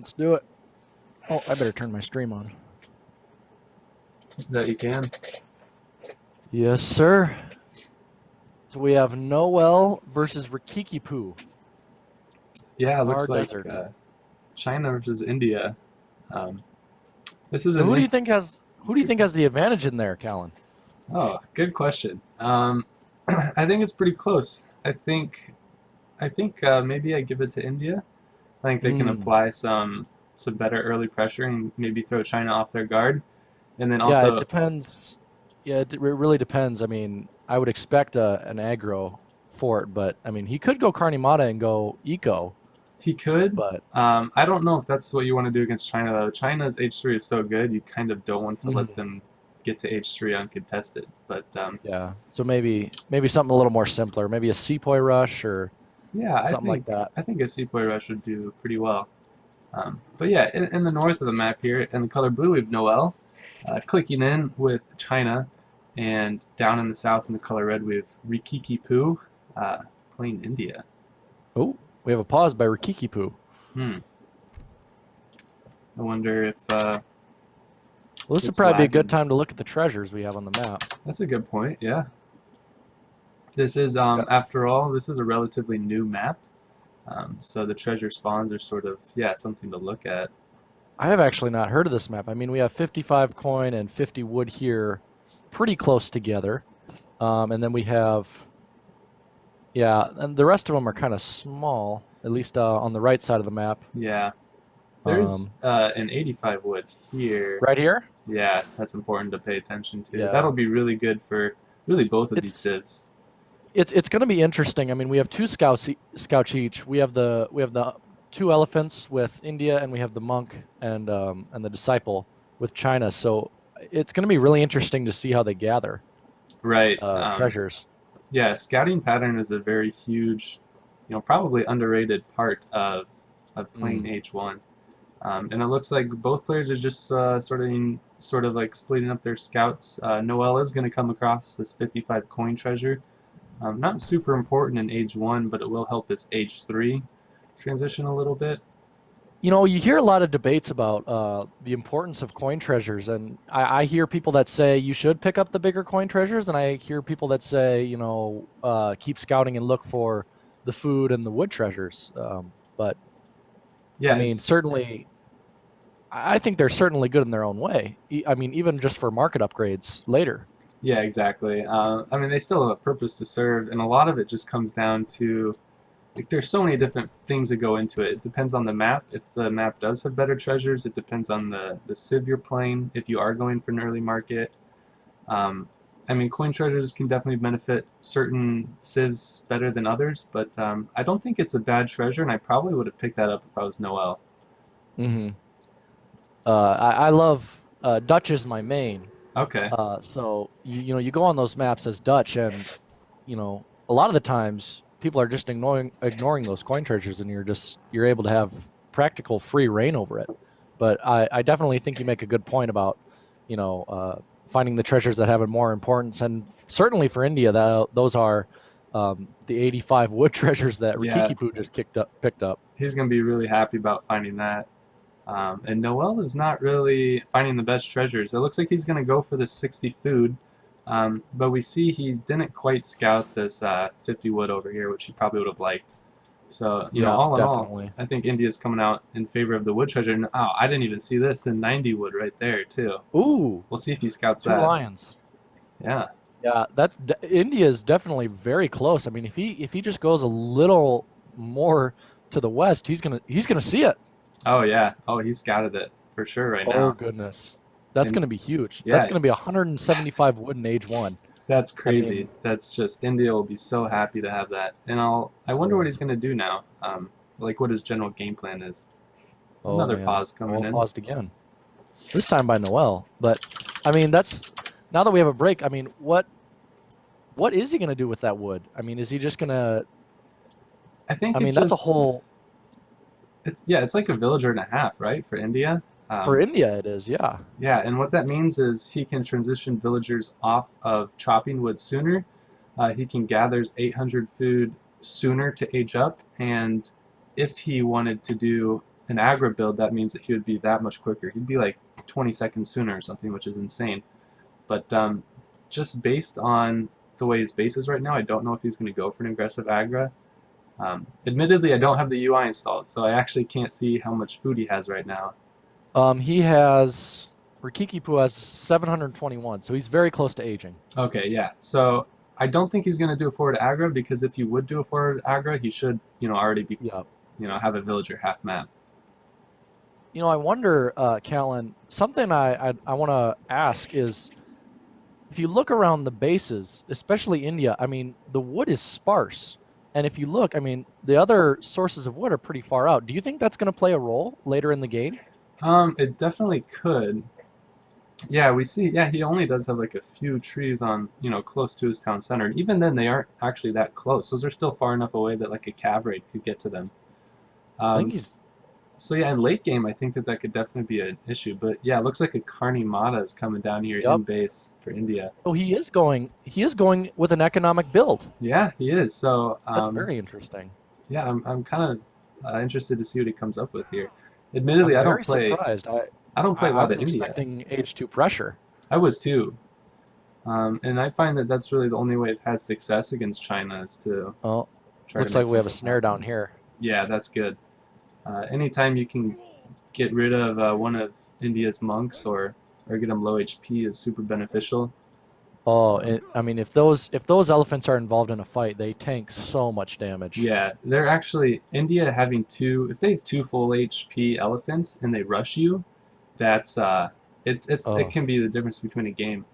Let's do it. Oh, I better turn my stream on. That you can. Yes, sir. So we have Noel versus Rikikipu. Yeah, it Thar looks like Desert. China versus India. This is So an who do you think has the advantage in there, Callan? Oh, good question. I think it's pretty close. I think maybe I give it to India. I think they can apply some better early pressure and maybe throw China off their guard. And then Yeah, it also depends. Yeah, it really depends. I mean, I would expect an aggro for it, but I mean, he could go Carnimata and go eco, he could. but I don't know if that's what you want to do against China though. China's H3 is so good, you kind of don't want to let them get to H3 uncontested. But yeah, so maybe something a little more simpler, maybe a Sepoy rush or yeah, something like that. I think a Sepoy rush would do pretty well. But yeah, in the north of the map here, in the color blue, we have Noel clicking in with China, and down in the south in the color red, we have Rikikipu playing India. Oh, we have a pause by Rikikipu. I wonder if. Well, this would probably be a good time to look at the treasures we have on the map. That's a good point. Yeah. This is, after all, this is a relatively new map, so the treasure spawns are sort of, yeah, something to look at. I have actually not heard of this map. I mean, we have 55 coin and 50 wood here, pretty close together, and then we have, yeah, and the rest of them are kind of small, at least on the right side of the map. Yeah. There's an 85 wood here. Right here? Yeah, that's important to pay attention to. Yeah. That'll be really good for really both of these civs. It's going to be interesting. I mean, we have two scouts each. We have the two elephants with India, and we have the monk and the disciple with China. So it's going to be really interesting to see how they gather treasures. Yeah, scouting pattern is a very huge, probably underrated part of playing H1. And it looks like both players are just sort of like splitting up their scouts. Noel is going to come across this 55 coin treasure. Not super important in Age 1, but it will help this Age 3 transition a little bit. You hear a lot of debates about the importance of coin treasures, and I hear people that say you should pick up the bigger coin treasures, and I hear people that say, keep scouting and look for the food and the wood treasures. But yeah, I mean, certainly, I think they're certainly good in their own way. I mean, even just for market upgrades later. Yeah, exactly. I mean, they still have a purpose to serve, and a lot of it just comes down to, like, there's so many different things that go into it. It depends on the map. If the map does have better treasures, it depends on the civ you're playing, if you are going for an early market. I mean, coin treasures can definitely benefit certain civs better than others, but I don't think it's a bad treasure, and I probably would have picked that up if I was Noel. I love Dutch is my main. Okay. So you go on those maps as Dutch, and a lot of the times people are just ignoring those coin treasures, and you're able to have practical free reign over it. But I definitely think you make a good point about finding the treasures that have more importance, and certainly for India, those are the 85 wood treasures that Rikikipu just picked up. He's gonna be really happy about finding that. And Noel is not really finding the best treasures. It looks like he's going to go for the 60 food, but we see he didn't quite scout this 50 wood over here, which he probably would have liked. So, all in all, I think India's coming out in favor of the wood treasure. And, oh, I didn't even see this in 90 wood right there, too. Ooh. We'll see if he scouts that. Two lions. Yeah. Yeah, India is definitely very close. I mean, if he just goes a little more to the west, he's gonna see it. Oh yeah. Oh, he scouted it for sure right now. Oh goodness, that's going to be huge. Yeah. That's going to be 175 wood in Age 1. That's crazy. I mean, that's just, India will be so happy to have that. And I wonder what he's going to do now. Like what his general game plan is. Another pause coming in. Paused again. This time by Noel. But I mean, that's now that we have a break. I mean, what is he going to do with that wood? I mean, is he just going to? I mean, that's a whole. It's like a villager and a half, right, for India? For India, it is, yeah. Yeah, and what that means is he can transition villagers off of chopping wood sooner. He can gather 800 food sooner to age up, and if he wanted to do an aggro build, that means that he would be that much quicker. He'd be like 20 seconds sooner or something, which is insane. But just based on the way his base is right now, I don't know if he's going to go for an aggressive aggro. Admittedly, I don't have the UI installed, so I actually can't see how much food he has right now. He has Rikikipu has 721, so he's very close to aging. Okay, yeah. So I don't think he's going to do a forward aggro, because if he would do a forward aggro, he should, already be, have a villager half map. I wonder, Callan, something I want to ask is, if you look around the bases, especially India, I mean, the wood is sparse. And if you look, I mean, the other sources of wood are pretty far out. Do you think that's going to play a role later in the game? It definitely could. Yeah, we see. Yeah, he only does have like a few trees on, close to his town center. And even then, they aren't actually that close. Those are still far enough away that like a cav raid could get to them. I think he's... So yeah, in late game, I think that could definitely be an issue. But yeah, it looks like a Karni Mata is coming down here in base for India. Oh, he is going with an economic build. Yeah, he is. So that's very interesting. Yeah, I'm kind of interested to see what he comes up with here. Admittedly, I don't play. Surprised. I don't play a lot of India. I was expecting H2 pressure. I was too. And I find that that's really the only way I've had success against China is to. Oh, looks like we have a snare down here. Yeah, that's good. Anytime you can get rid of one of India's monks or get them low HP is super beneficial. Oh, I mean, if those elephants are involved in a fight, they tank so much damage. Yeah, they're actually India having if they have 2 full HP elephants and they rush you, that's it can be the difference between a game.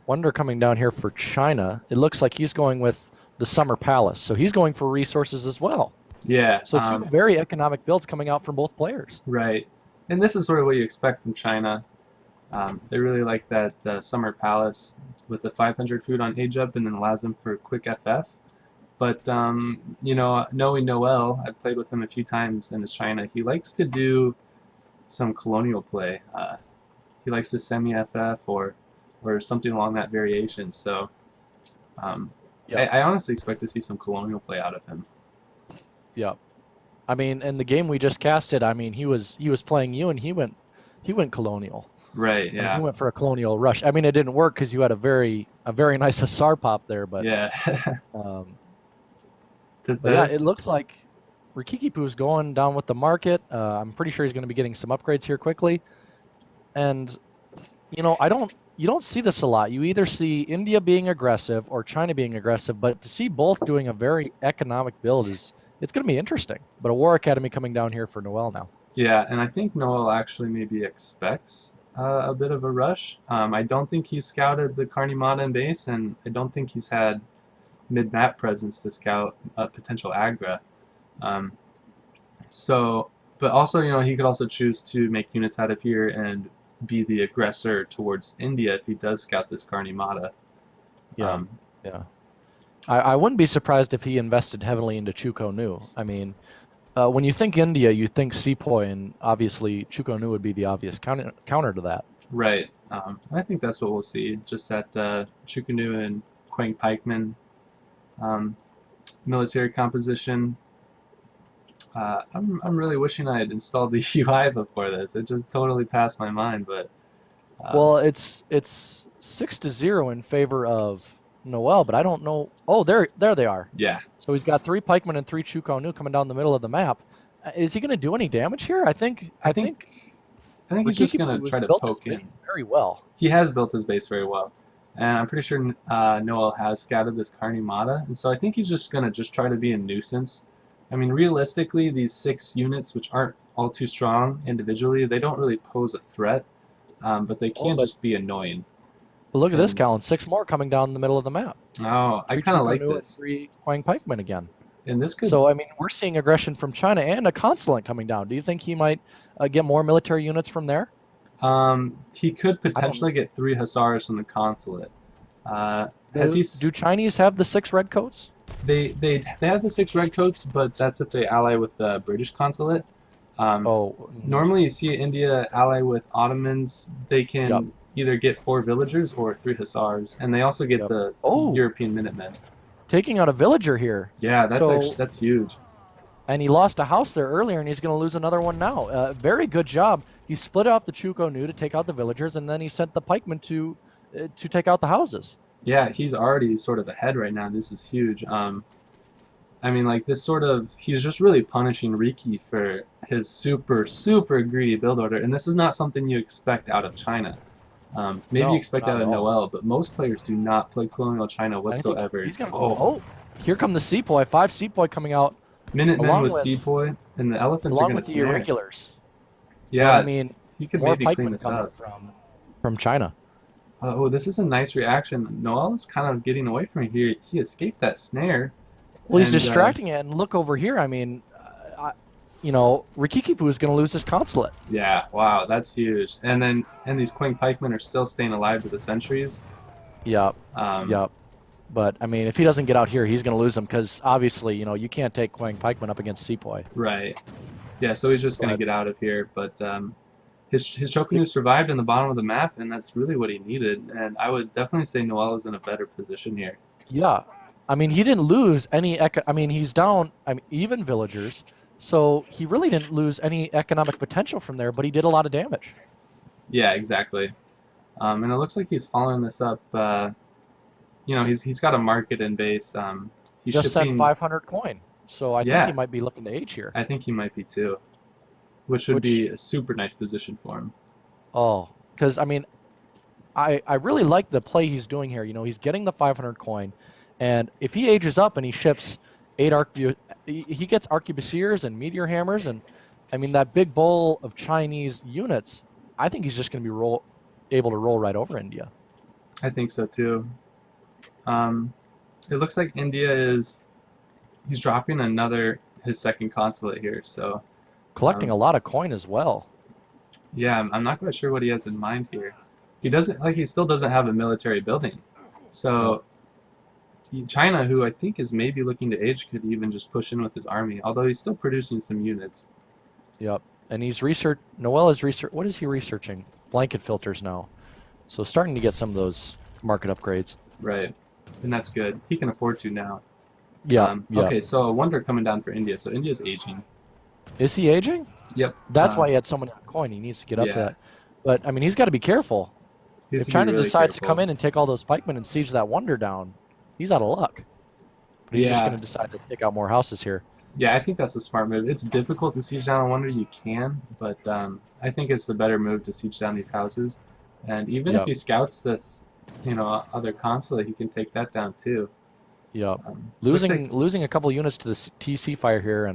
Wonder coming down here for China. It looks like he's going with the Summer Palace, so he's going for resources as well. Yeah. So 2 very economic builds coming out from both players. Right, and this is sort of what you expect from China. They really like that Summer Palace with the 500 food on age up and then allows them for quick FF. But, knowing Noel, I've played with him a few times in China, he likes to do some colonial play. He likes to semi-FF or something along that variation. So I honestly expect to see some colonial play out of him. Yeah. I mean, in the game we just casted, I mean, he was playing you and he went colonial. Right, yeah. He went for a colonial rush. I mean, it didn't work because you had a very nice Hussar pop there, but yeah. Yeah, it looks like Rikikipu is going down with the market. I'm pretty sure he's going to be getting some upgrades here quickly. And you don't see this a lot. You either see India being aggressive or China being aggressive, but to see both doing a very economic build it's going to be interesting. But a War Academy coming down here for Noel now. Yeah, and I think Noel actually maybe expects a bit of a rush. I don't think he's scouted the Karni Mata in base, and I don't think he's had mid-map presence to scout a potential aggro. But also, he could also choose to make units out of here and be the aggressor towards India if he does scout this Karni Mata. Yeah, yeah. I wouldn't be surprised if he invested heavily into Chuko Nu. I mean, when you think India, you think Sepoy, and obviously Chuko Nu would be the obvious counter to that. Right. I think that's what we'll see. Just that Chuko Nu and Quang Pikeman military composition. I'm really wishing I had installed the UI before this. It just totally passed my mind, but well, it's 6-0 in favor of Noel, but I don't know. Oh, there they are. Yeah. So he's got 3 pikemen and 3 Chuko Nu coming down the middle of the map. Is he going to do any damage here? I think he's just going to try to poke in very well. He has built his base very well, and I'm pretty sure Noel has scouted this Karni Mata, and so I think he's just going to try to be a nuisance. I mean, realistically, these 6 units, which aren't all too strong individually, they don't really pose a threat, but they can just be annoying. But look at this, Callan. 6 more coming down the middle of the map. Oh, I kind of like this. 3 Quang Pikemen again. And this could... So, I mean, we're seeing aggression from China and a consulate coming down. Do you think he might get more military units from there? He could potentially get 3 Hussars from the consulate. Do Chinese have the 6 redcoats? They have the 6 redcoats, but that's if they ally with the British consulate. Normally you see India ally with Ottomans. They can either get 4 villagers or 3 Hussars, and they also get the European Minutemen. Taking out a villager here. Yeah, that's huge. And he lost a house there earlier, and he's going to lose another one now. Very good job. He split off the Chuko Nu to take out the villagers, and then he sent the pikemen to take out the houses. Yeah, he's already sort of ahead right now. This is huge. I mean, like, this sort of, he's just really punishing Riki for his super, super greedy build order, and this is not something you expect out of China. Maybe No, you expect not out of at all. Noel, but most players do not play colonial China I think whatsoever. he's gonna, Oh, here come the Sepoy. 5 Sepoy coming out, Minutemen along with with Sepoy, and the elephants are along going to with the snare. irregulars. Yeah, But I mean, he could more maybe clean pikemen this coming up. from China. Oh, this is a nice reaction. Noel is kind of getting away from me here. He escaped that snare. Well, he's And distracting it, and look over here. I mean, Rikikipu is going to lose his consulate. yeah, wow, that's huge. And these Quang pikemen are still staying alive with the sentries. Yep, Um, yep. But I mean, if he doesn't get out here, he's going to lose them because obviously, you can't take Quang pikemen up against Sepoy. Right. Yeah, so he's just going to But get out of here. But his Chocanu survived in the bottom of the map, and that's really what he needed. And I would definitely say Noel is in a better position here. yeah, I mean, he didn't lose any. I mean, he's down. Even villagers, so he really didn't lose any economic potential from there. But he did a lot of damage. Yeah, exactly. And it looks like he's following this up. He's got a market in base. He's Just sent shipping. 500 coin, so I think Yeah, he might be looking to age here. I think he might be too, which would be a super nice position for him. Oh, because I mean, I really like the play he's doing here. He's getting the 500 coin, and if he ages up and he ships 8 he gets arquebusiers and meteor hammers, and I mean that big bowl of Chinese units. I think he's just going to be able to roll right over India. I think so too. It looks like he's dropping his second consulate here. So Collecting a lot of coin as well. yeah, I'm not quite sure what he has in mind here. He still doesn't have a military building. So China, who I think is maybe looking to age, could even just push in with his army, although he's still producing some units. Yep. And Noel is what is he researching? Blanket filters now. So starting to get some of those market upgrades. Right. And that's good. He can afford to now. Yeah. Okay, so a wonder coming down for India. So India's aging. Is he aging? Yep. That's why he had so many coin. He needs to get up to yeah. that. But I mean, he's got to be careful. He has If to be China really decides to careful. come in and take all those pikemen and siege that wonder down, he's out of luck. But he's just Yeah. going to decide to take out more houses here. Yeah, I think that's a smart move. It's difficult to siege down a wonder. You can, but I think it's the better move to siege down these houses. And even if he scouts this, other consulate, he can take that down too. Yep. Looks like- Losing a couple units to the TC fire here,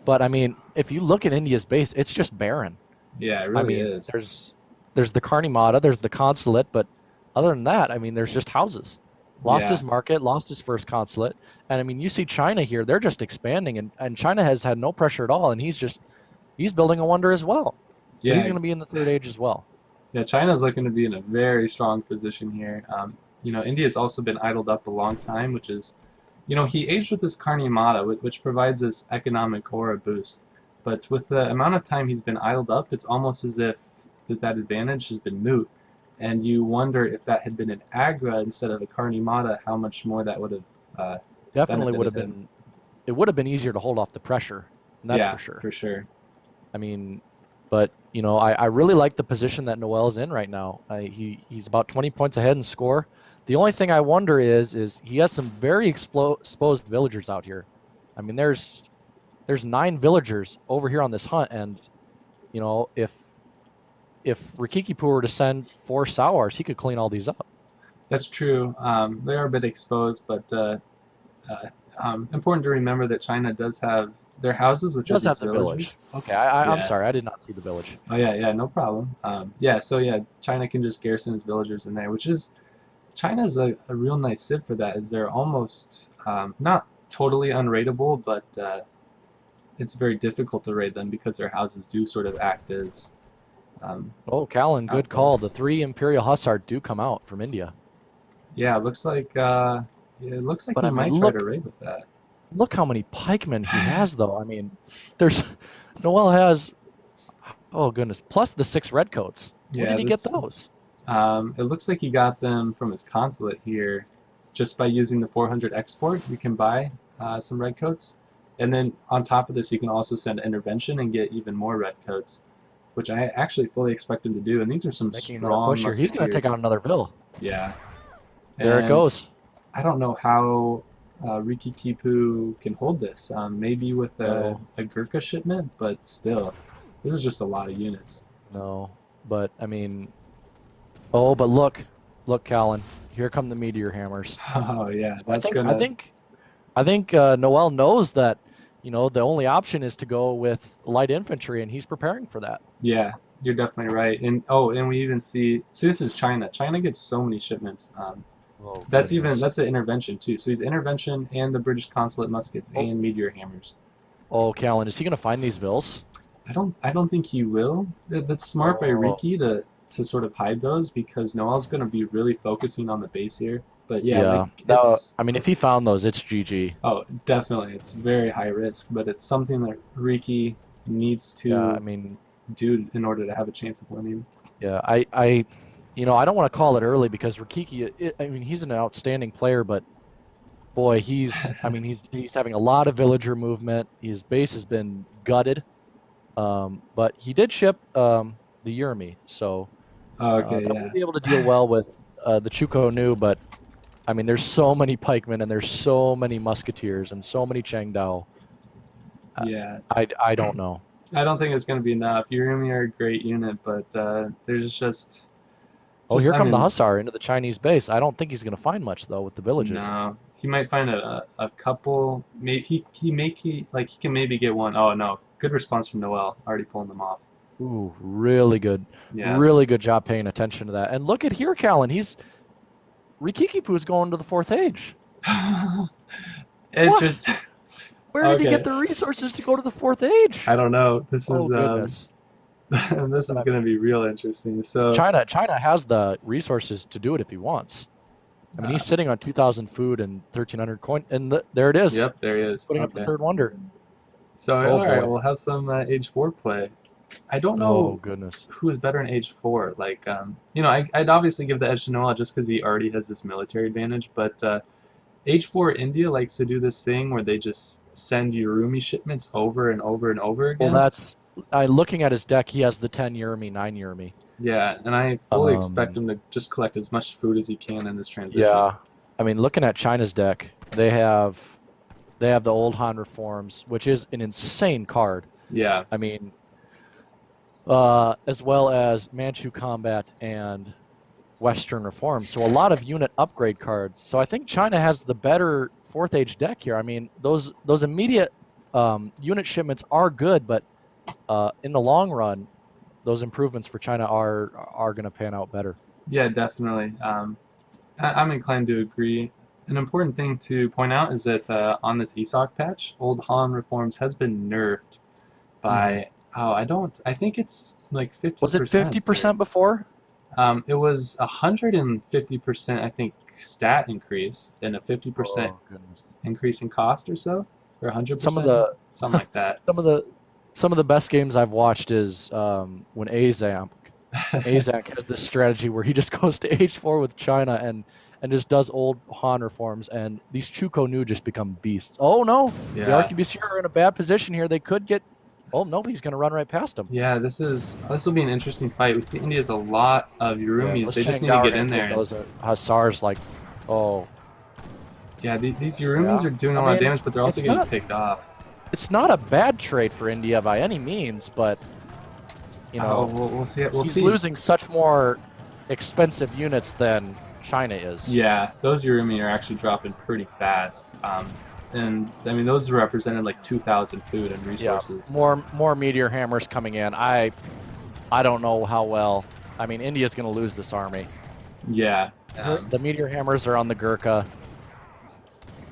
but I mean, if you look at India's base, it's just barren. Yeah, it really I mean, is. there's the Karnimata, there's the consulate, but other than that, I mean, there's just houses. Lost his market, lost his first consulate, and I mean, you see China here; they're just expanding, and China has had no pressure at all, and he's building a wonder as well. So he's going to be in the third age as well. Yeah, China's looking to be in a very strong position here. India's also been idled up a long time, which is, he aged with this Karnimata, which provides this economic aura boost. But with the amount of time he's been idled up, it's almost as if that advantage has been moot. And you wonder if that had been an Agra instead of a Karnimata, how much more that would have Definitely would have benefited been. It would have been easier to hold off the pressure. That's for sure. For sure. I mean, but I really like the position that Noel's in right now. He's about 20 points ahead in score. The only thing I wonder is he has some very exposed villagers out here. I mean, there's 9 villagers over here on this hunt, and if Rikikipu were to send 4 Sowars, he could clean all these up. That's true. They are a bit exposed, but important to remember that China does have their houses, which does are have these the villages. village. Okay, I'm sorry, I did not see the village. Oh yeah, no problem. So China can just garrison its villagers in there, which is China's a real nice civ for that. Is they're almost not totally unraidable, but it's very difficult to raid them because their houses do sort of act as. Callan, good call. The outposts. 3 Imperial Hussar do come out from India. Yeah, it looks like But he I mean, might try to raid with that. Look how many pikemen he has, though. I mean, Noel has, oh goodness, plus the 6 redcoats. Where did he get those? It looks like he got them from his consulate here, just by using the 400 export. You can buy some redcoats, And then on top of this, he can also send intervention and get even more red coats, which I actually fully expect him to do. And these are some Making another strong push here. He's going to take musketeers. out another Vil. Yeah. There it And goes. I don't know how Rikikipu can hold this. Maybe with a Gurkha shipment, but still, this is just a lot of units. No, but I mean, oh, but look, Callan, here come the meteor hammers. Oh yeah, So that's I think Noel knows that, you know, the only option is to go with light infantry, and he's preparing for that. Yeah, you're definitely right. And oh, and we even see this is China. China gets so many shipments. Oh, That's goodness. an intervention too. So he's intervention and the British consulate muskets and meteor hammers. Oh, Callan, is he going to find these Vils? I don't think he will. That's smart by Oh. Riki to sort of hide those because Noel's going to be really focusing on the base here. But yeah, like it's I mean, if he found those, it's GG. oh definitely it's very high risk, but it's something that Riki needs to I mean, do in order to have a chance of winning. yeah, you know, I don't want to call it early because Rikiki, I mean, he's an outstanding player, but boy, I mean, he's having a lot of villager movement. His base has been gutted, but he did ship the Urmi, so Okay, that yeah. will be able to deal well with the Chuko Nu. But I mean, there's so many pikemen and there's so many musketeers and so many Changdao. Yeah. I don't know. I don't think it's going to be enough. Urumi are a great unit, but there's just. Oh, here come the Hussar into the Chinese base. I don't think he's going to find much though with the villages. No, he might find a couple. Maybe he can maybe get one. Oh no, good response from Noel. Already pulling them off. Ooh, really good. Yeah. Really good job paying attention to that. And look at here, Callan. Rikikipu's going to the 4th age. It just. Where did he get the resources to go to the 4th age? I don't know. This is goodness. this is going to be real interesting. So China has the resources to do it if he wants. I mean, he's sitting on 2,000 food and 1,300 coin, and there it is. Yep, there he is. Putting up the 3rd wonder. So all right, we'll have some age 4 play. I don't know who is better in age 4. Like, you know, I'd obviously give the edge to Noel just because he already has this military advantage, but age 4 India likes to do this thing where they just send Urumi shipments over and over and over again. Well, that's looking at his deck. He has the 10 Urumi, 9 Urumi. Yeah, and I fully expect him to just collect as much food as he can in this transition. Yeah, I mean, looking at China's deck, they have the old Han Reforms, which is an insane card. Yeah. I mean, as well as Manchu Combat and Western Reforms. So a lot of unit upgrade cards. So I think China has the better 4th age deck here. I mean, those immediate unit shipments are good, but in the long run, those improvements for China are going to pan out better. Yeah, definitely. I'm inclined to agree. An important thing to point out is that on this ESOC patch, Old Han Reforms has been nerfed by I think it's like 50%. Was it 50% before? It was 150%, I think, stat increase and a 50% increase in cost or so, or 100%. Something like that. Some of the best games I've watched is when Azak has this strategy where he just goes to age 4 with China and just does old Han Reforms, and these Chuko Nu just become beasts. Oh no, the Arquebusiers are in a bad position here. They could get. Oh no, he's going to run right past him. Yeah, this will be an interesting fight. We see India has a lot of Urumis. They just need to get in there. Those Hussars, like, oh. Yeah, these Urumis are doing a lot of damage, but they're also getting picked off. It's not a bad trade for India by any means, but you know, we'll see. He's losing such more expensive units than China is. Yeah, those Urumi are actually dropping pretty fast. And I mean, those represented like 2,000 food and resources. Yeah, more meteor hammers coming in. I don't know how well. I mean, India's going to lose this army. Yeah. The meteor hammers are on the Gurkha.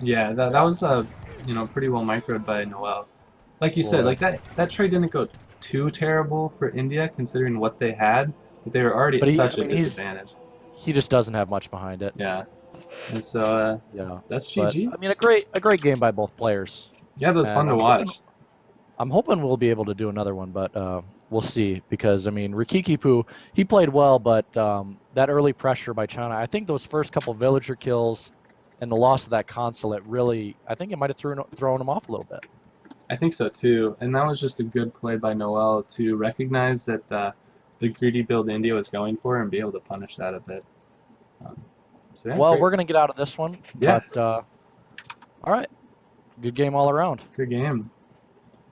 Yeah, that was pretty well microed by Noel. Like you said, like that trade didn't go too terrible for India considering what they had, but they were already at such a disadvantage. He just doesn't have much behind it. Yeah. And so that's GG. But, I mean, a great game by both players. Yeah, that was fun to watch. I'm hoping we'll be able to do another one, but we'll see, because I mean, Rikikipu, he played well, but that early pressure by China, I think those first couple villager kills and the loss of that consulate really, I think it might have thrown him off a little bit. I think so too, and that was just a good play by Noel to recognize that the greedy build India was going for and be able to punish that a bit. So yeah, Well, great. we're gonna get out of this one. Yeah. But all right, good game all around. Good game.